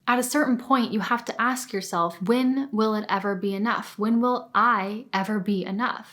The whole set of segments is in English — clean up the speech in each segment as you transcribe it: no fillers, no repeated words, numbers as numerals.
At a certain point, you have to ask yourself, when will it ever be enough? When will I ever be enough?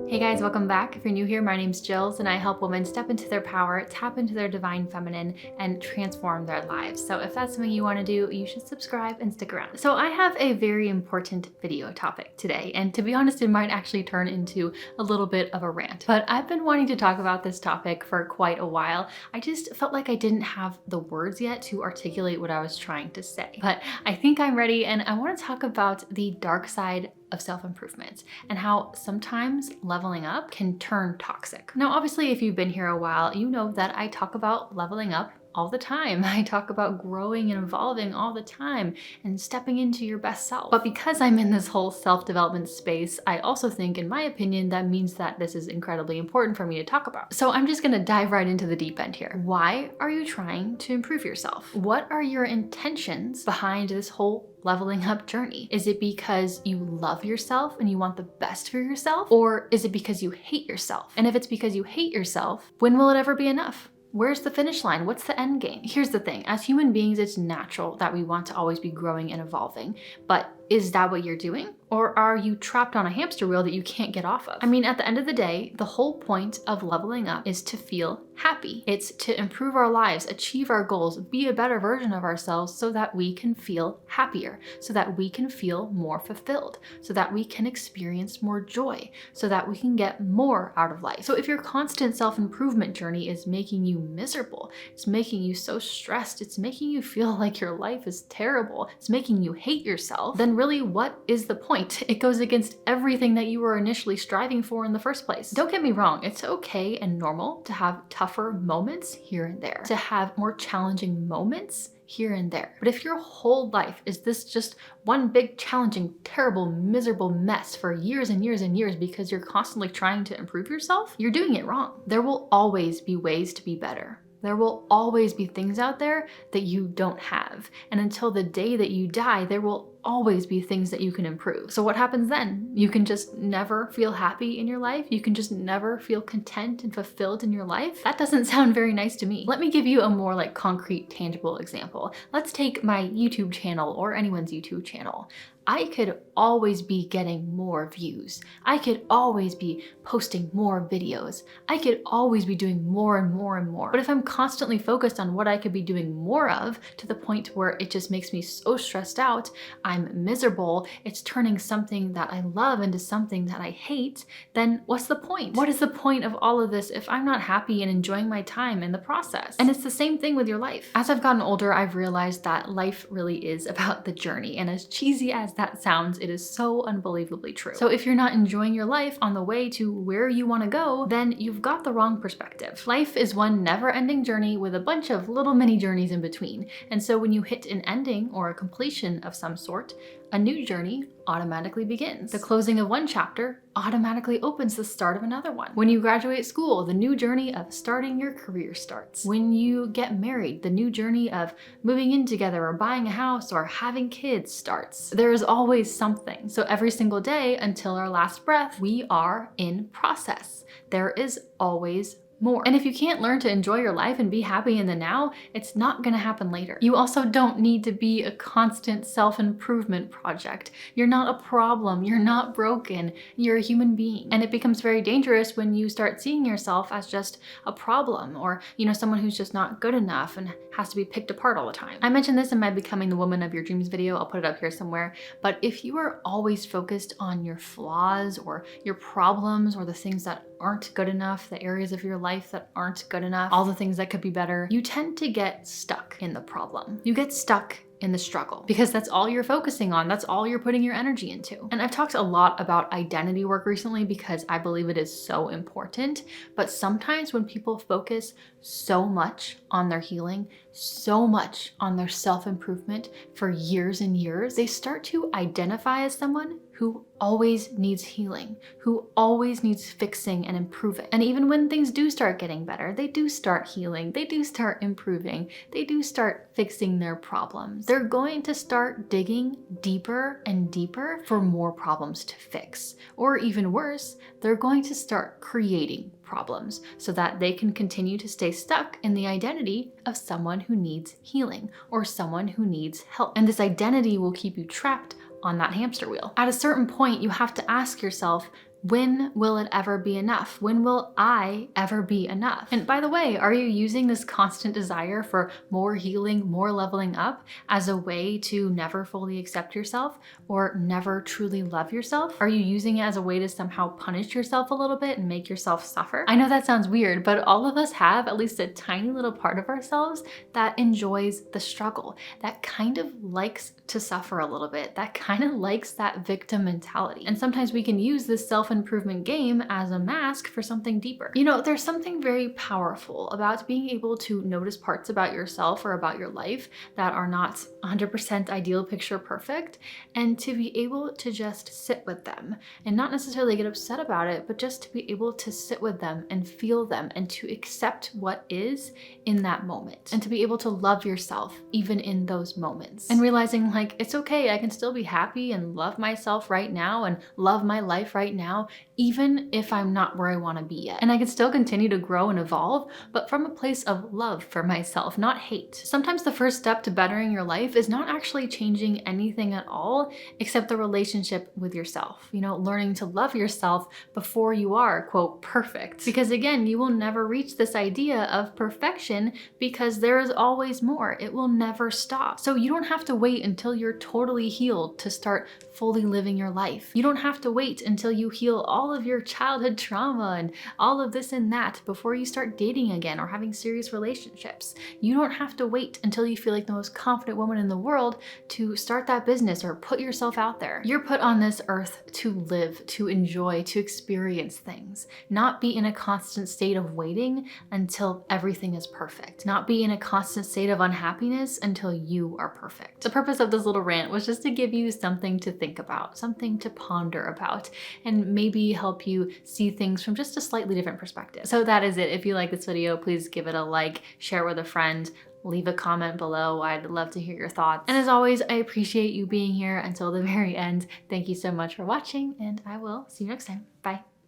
Hey guys, welcome back. If you're new here, my name's Jillz and I help women step into their power, tap into their divine feminine, and transform their lives. So if that's something you want to do, you should subscribe and stick around. So I have a very important video topic today, and to be honest, it might actually turn into a little bit of a rant. But I've been wanting to talk about this topic for quite a while. I just felt like I didn't have the words yet to articulate what I was trying to say. But I think I'm ready, and I want to talk about the dark side of self-improvement and how sometimes leveling up can turn toxic. Now, obviously, if you've been here a while, you know that I talk about leveling up all the time. I talk about growing and evolving all the time and stepping into your best self. But because I'm in this whole self-development space, I also think, in my opinion, that means that this is incredibly important for me to talk about. So I'm just gonna dive right into the deep end here. Why are you trying to improve yourself? What are your intentions behind this whole leveling up journey? Is it because you love yourself and you want the best for yourself? Or is it because you hate yourself? And if it's because you hate yourself, when will it ever be enough? Where's the finish line? What's the end game? Here's the thing. As human beings, it's natural that we want to always be growing and evolving. But is that what you're doing? Or are you trapped on a hamster wheel that you can't get off of? I mean, at the end of the day, the whole point of leveling up is to feel happy. It's to improve our lives, achieve our goals, be a better version of ourselves so that we can feel happier, so that we can feel more fulfilled, so that we can experience more joy, so that we can get more out of life. So if your constant self-improvement journey is making you miserable, it's making you so stressed, it's making you feel like your life is terrible, it's making you hate yourself, then really, what is the point? It goes against everything that you were initially striving for in the first place. Don't get me wrong, it's okay and normal to have tougher moments here and there, to have more challenging moments here and there. But if your whole life is this just one big challenging, terrible, miserable mess for years and years and years because you're constantly trying to improve yourself, you're doing it wrong. There will always be ways to be better. There will always be things out there that you don't have. And until the day that you die, there will always be things that you can improve. So what happens then? You can just never feel happy in your life? You can just never feel content and fulfilled in your life? That doesn't sound very nice to me. Let me give you a more concrete, tangible example. Let's take my YouTube channel or anyone's YouTube channel. I could always be getting more views. I could always be posting more videos. I could always be doing more and more and more. But if I'm constantly focused on what I could be doing more of to the point where it just makes me so stressed out, I'm miserable, it's turning something that I love into something that I hate, then what's the point? What is the point of all of this if I'm not happy and enjoying my time in the process? And it's the same thing with your life. As I've gotten older, I've realized that life really is about the journey. And as cheesy as that sounds, it is so unbelievably true. So if you're not enjoying your life on the way to where you want to go, then you've got the wrong perspective. Life is one never-ending journey with a bunch of little mini journeys in between. And so when you hit an ending or a completion of some sort, a new journey automatically begins. The closing of one chapter automatically opens the start of another one. When you graduate school, the new journey of starting your career starts. When you get married, the new journey of moving in together or buying a house or having kids starts. There is always something. So every single day until our last breath, we are in process. There is always more. And if you can't learn to enjoy your life and be happy in the now, it's not gonna happen later. You also don't need to be a constant self-improvement project. You're not a problem, you're not broken, you're a human being. And it becomes very dangerous when you start seeing yourself as just a problem or, someone who's just not good enough and has to be picked apart all the time. I mentioned this in my Becoming the Woman of Your Dreams video, I'll put it up here somewhere, but if you are always focused on your flaws or your problems or the things that aren't good enough, the areas of your life that aren't good enough, all the things that could be better, you tend to get stuck in the problem. You get stuck in the struggle because that's all you're focusing on. That's all you're putting your energy into. And I've talked a lot about identity work recently because I believe it is so important. But sometimes when people focus so much on their healing, so much on their self-improvement for years and years, they start to identify as someone who always needs healing, who always needs fixing and improving. And even when things do start getting better, they do start healing, they do start improving, they do start fixing their problems. They're going to start digging deeper and deeper for more problems to fix. Or even worse, they're going to start creating problems so that they can continue to stay stuck in the identity of someone who needs healing or someone who needs help. And this identity will keep you trapped on that hamster wheel. At a certain point, you have to ask yourself, when will it ever be enough? When will I ever be enough? And by the way, are you using this constant desire for more healing, more leveling up as a way to never fully accept yourself or never truly love yourself? Are you using it as a way to somehow punish yourself a little bit and make yourself suffer? I know that sounds weird, but all of us have at least a tiny little part of ourselves that enjoys the struggle, that kind of likes to suffer a little bit, that kind of likes that victim mentality. And sometimes we can use this self-improvement game as a mask for something deeper. You know, there's something very powerful about being able to notice parts about yourself or about your life that are not 100% ideal picture perfect, and to be able to just sit with them and not necessarily get upset about it, but just to be able to sit with them and feel them and to accept what is in that moment and to be able to love yourself even in those moments and realizing like, it's okay, I can still be happy and love myself right now and love my life right now, even if I'm not where I want to be yet. And I can still continue to grow and evolve, but from a place of love for myself, not hate. Sometimes the first step to bettering your life is not actually changing anything at all, except the relationship with yourself. You know, learning to love yourself before you are, quote, perfect. Because again, you will never reach this idea of perfection because there is always more. It will never stop. So you don't have to wait until you're totally healed to start fully living your life. You don't have to wait until you heal all of your childhood trauma and all of this and that before you start dating again or having serious relationships. You don't have to wait until you feel like the most confident woman in the world to start that business or put yourself out there. You're put on this earth to live, to enjoy, to experience things, not be in a constant state of waiting until everything is perfect, not be in a constant state of unhappiness until you are perfect. The purpose of this little rant was just to give you something to think about, something to ponder about, and maybe help you see things from just a slightly different perspective. So that is it. If you like this video, please give it a like, share it with a friend, leave a comment below. I'd love to hear your thoughts. And as always, I appreciate you being here until the very end. Thank you so much for watching, and I will see you next time. Bye.